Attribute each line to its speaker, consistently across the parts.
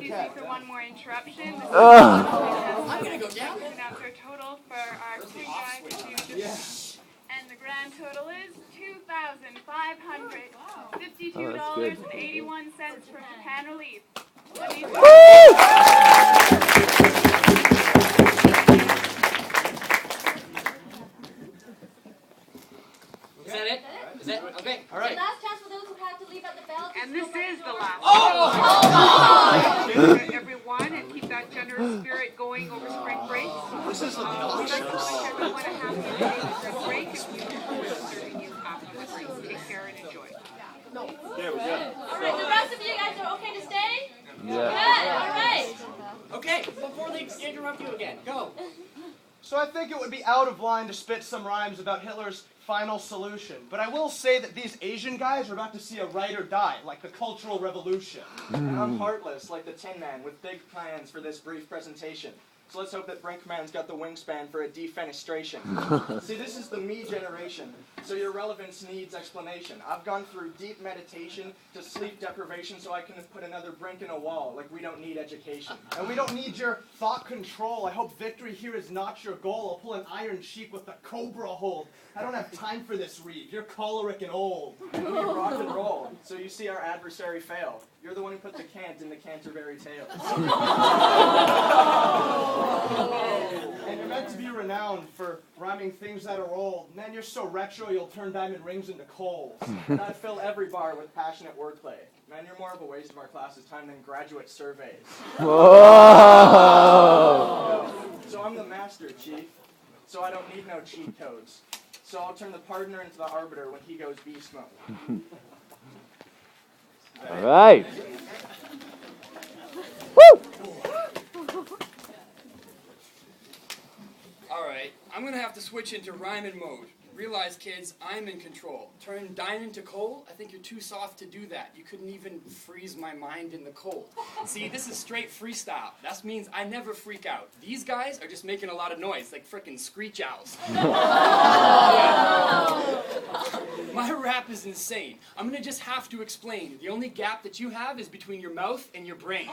Speaker 1: Excuse me for one more interruption.
Speaker 2: I'm going to go down.
Speaker 1: Announce our total for our two guys. And the grand total is $2,552.81 for Japan Relief.
Speaker 2: Is that it? Is that okay? All right.
Speaker 3: The last chance for those who had to leave at the bell.
Speaker 1: And this is the last.
Speaker 2: Oh!
Speaker 1: Everyone, and keep that generous spirit going over spring break.
Speaker 2: This is the
Speaker 1: Everyone, a happy spring break. And we look forward to serving you afterwards. Take care and enjoy.
Speaker 3: All right, the rest of you guys are okay to stay?
Speaker 4: Yeah.
Speaker 3: Good. All right.
Speaker 2: Okay, before they interrupt you again, go.
Speaker 5: So I think it would be out of line to spit some rhymes about Hitler's final solution. But I will say that these Asian guys are about to see a ride or die, like the Cultural Revolution.
Speaker 6: And I'm heartless, like the Tin Man, with big plans for this brief presentation. So let's hope that Brinkman's got the wingspan for a defenestration. See, this is the me generation, so your relevance needs explanation. I've gone through deep meditation to sleep deprivation so I can put another brink in a wall, like we don't need education.
Speaker 5: And we don't need your thought control. I hope victory here is not your goal. I'll pull an iron cheek with a cobra hold. I don't have time for this, Reeve. You're choleric and old.
Speaker 6: We rock and roll, so you see our adversary fail. You're the one who put the cant in the Canterbury Tales.
Speaker 5: And you're meant to be renowned for rhyming things that are old. Man, you're so retro you'll turn diamond rings into coals.
Speaker 6: And I'd fill every bar with passionate wordplay. Man, you're more of a waste of our class's time than graduate surveys.
Speaker 4: Whoa!
Speaker 6: So I'm the master, Chief. So I don't need no cheat codes. So I'll turn the partner into the arbiter when he goes beast mode.
Speaker 4: All right. Woo!
Speaker 7: All right, I'm gonna have to switch into rhyming mode. Realize, kids, I'm in control. Turn dine into coal? I think you're too soft to do that. You couldn't even freeze my mind in the cold. See, this is straight freestyle. That means I never freak out. These guys are just making a lot of noise, like frickin' screech owls. My rap is insane. I'm gonna just have to explain. The only gap that you have is between your mouth and your brain.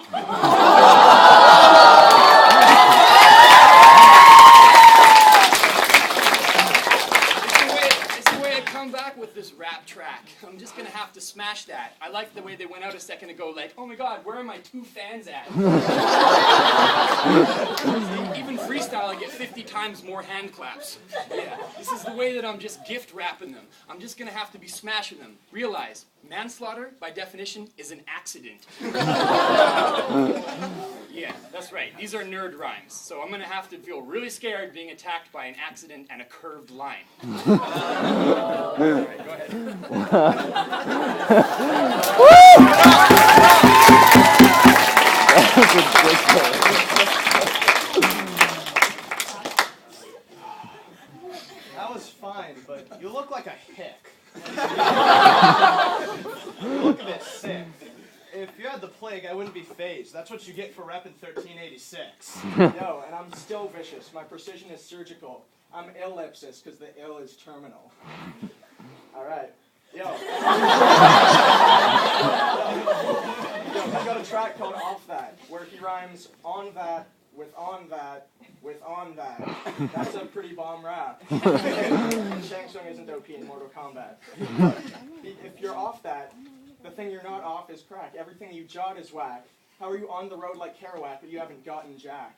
Speaker 7: Back with this rap track. I'm just gonna have to smash that. I like the way they went out a second ago, like, oh my god, where are my 2 fans at? Even freestyle, I get 50 times more hand claps. Yeah, this is the way that I'm just gift rapping them. I'm just gonna have to be smashing them. Realize, manslaughter, by definition, is an accident. Yeah, that's right. These are nerd rhymes. So I'm gonna have to feel really scared being attacked by an accident and a curved line. All right, go ahead.
Speaker 5: That was fine, but you look like a hick. You look a bit sick. If you had the plague, I wouldn't be phased. That's what you get for repping 1386.
Speaker 6: Yo, and I'm still vicious. My precision is surgical. I'm Illipsis, because the ill is terminal. All right. Yo. Yo, I got a track called Off That, where he rhymes on that, with on that, with on that. That's a pretty bomb rap. Shang Tsung isn't OP in Mortal Kombat. If you're off that, the thing you're not off is crack. Everything you jot is whack. How are you on the road like Kerouac, but you haven't gotten jack?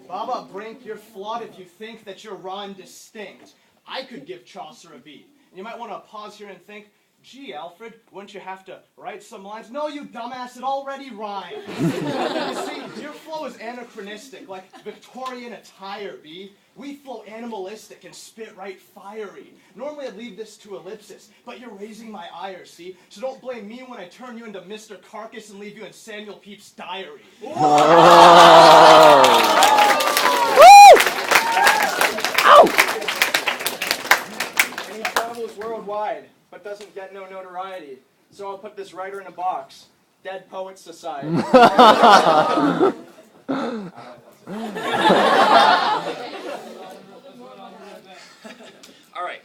Speaker 5: Baba Brink, you're flawed if you think that you're raw and distinct. I could give Chaucer a beat. And you might want to pause here and think, gee, Alfred, wouldn't you have to write some lines? No, you dumbass, it already rhymes. You see, your flow is anachronistic, like Victorian attire, B. We flow animalistic and spit right fiery. Normally I'd leave this to Ellipsis, but you're raising my ire, see? So don't blame me when I turn you into Mr. Carcass and leave you in Samuel Pepys' diary.
Speaker 6: And he travels worldwide, but doesn't get no notoriety. So I'll put this writer in a box. Dead Poets Society.
Speaker 7: All right.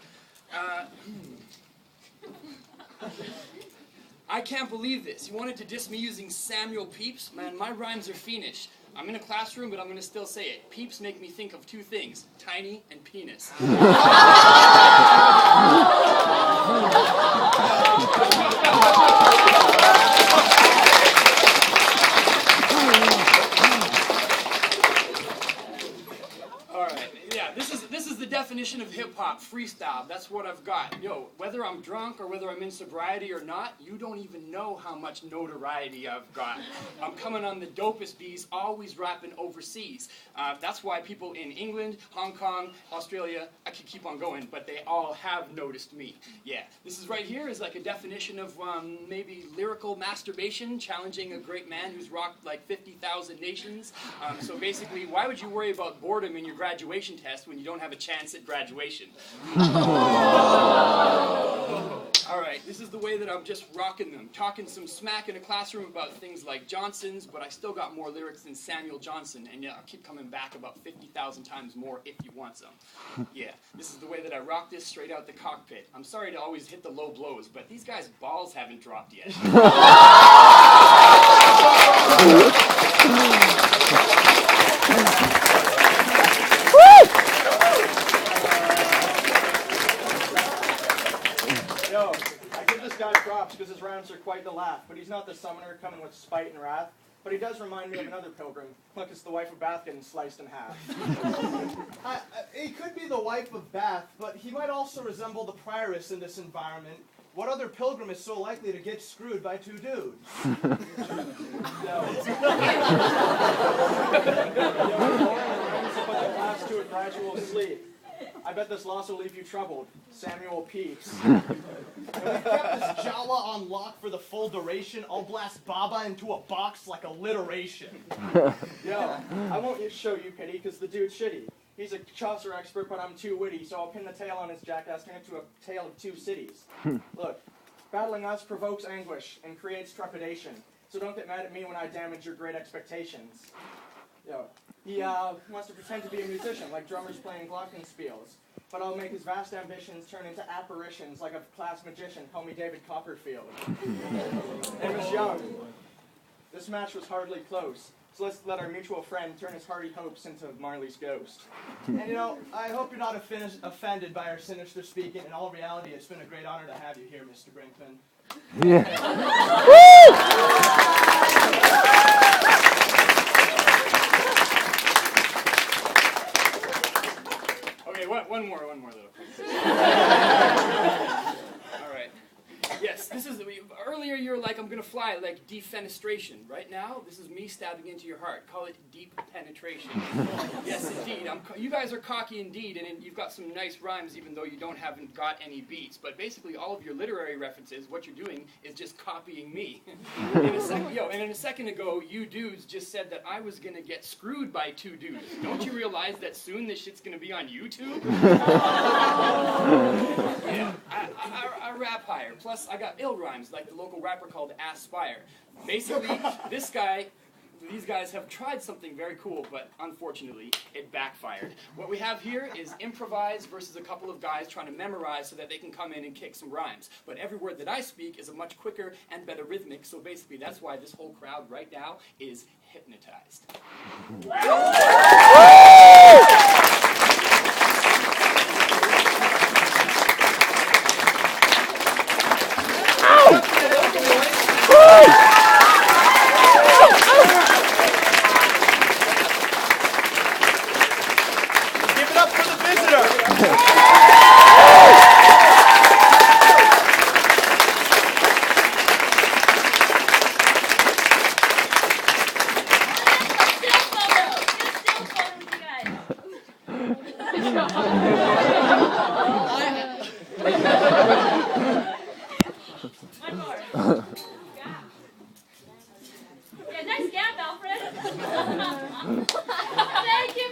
Speaker 7: I can't believe this. You wanted to diss me using Samuel Pepys? Man, my rhymes are fiendish. I'm in a classroom, but I'm going to still say it. Peeps make me think of two things, tiny and penis. This is the definition of hip-hop, freestyle. That's what I've got. Yo, whether I'm drunk or whether I'm in sobriety or not, you don't even know how much notoriety I've got. I'm coming on the dopest bees, always rapping overseas. That's why people in England, Hong Kong, Australia, I could keep on going, but they all have noticed me. Yeah, this is right here is like a definition of maybe lyrical masturbation, challenging a great man who's rocked like 50,000 nations. So basically, why would you worry about boredom in your graduation test when you don't have a chance at graduation? Alright, this is the way that I'm just rocking them. Talking some smack in a classroom about things like Johnson's, but I still got more lyrics than Samuel Johnson, and yeah, I'll keep coming back about 50,000 times more if you want some. Yeah, this is the way that I rock this straight out the cockpit. I'm sorry to always hit the low blows, but these guys' balls haven't dropped yet.
Speaker 6: Yo, I give this guy props because his rhymes are quite the laugh, but he's not the summoner coming with spite and wrath. But he does remind me of another pilgrim. Look, it's the wife of Bath getting sliced in half.
Speaker 5: He could be the wife of Bath, but he might also resemble the prioress in this environment. What other pilgrim is so likely to get screwed by two dudes?
Speaker 6: Put the class to a gradual sleep. I bet this loss will leave you troubled. Samuel Pepys.
Speaker 5: And we've kept this Jala on lock for the full duration. I'll blast Baba into a box like alliteration.
Speaker 6: Yo, I won't show you pity because the dude's shitty. He's a Chaucer expert, but I'm too witty, so I'll pin the tail on his jackass, turn it to a tale of two cities. Look, battling us provokes anguish and creates trepidation, so don't get mad at me when I damage your great expectations. Yo, he wants to pretend to be a musician, like drummers playing glockenspiels, but I'll make his vast ambitions turn into apparitions like a class magician. Call me David Copperfield. Name is Young. This match was hardly close. So let's let our mutual friend turn his hearty hopes into Marley's ghost.
Speaker 5: And you know, I hope you're not offended by our sinister speaking. In all reality, it's been a great honor to have you here, Mr. Brinkman.
Speaker 4: Yeah.
Speaker 7: Okay, one more little quick. All right. Yes, this is, earlier you were like, I'm going to fly, like defenestration. Right now, this is me stabbing into your heart. Call it deep penetration. Yes, indeed. You guys are cocky indeed, and you've got some nice rhymes even though you haven't got any beats. But basically, all of your literary references, what you're doing is just copying me. And a second ago, you dudes just said that I was going to get screwed by two dudes. Don't you realize that soon this shit's going to be on YouTube? Yeah, I rap higher. Plus, I got ill rhymes like the local rapper called Aspire. Basically, these guys have tried something very cool, but unfortunately, it backfired. What we have here is improvise versus a couple of guys trying to memorize so that they can come in and kick some rhymes. But every word that I speak is a much quicker and better rhythmic, so basically that's why this whole crowd right now is hypnotized.
Speaker 5: Give it up for the visitor!
Speaker 3: One more. Yeah, nice gap, Alfred. Thank you.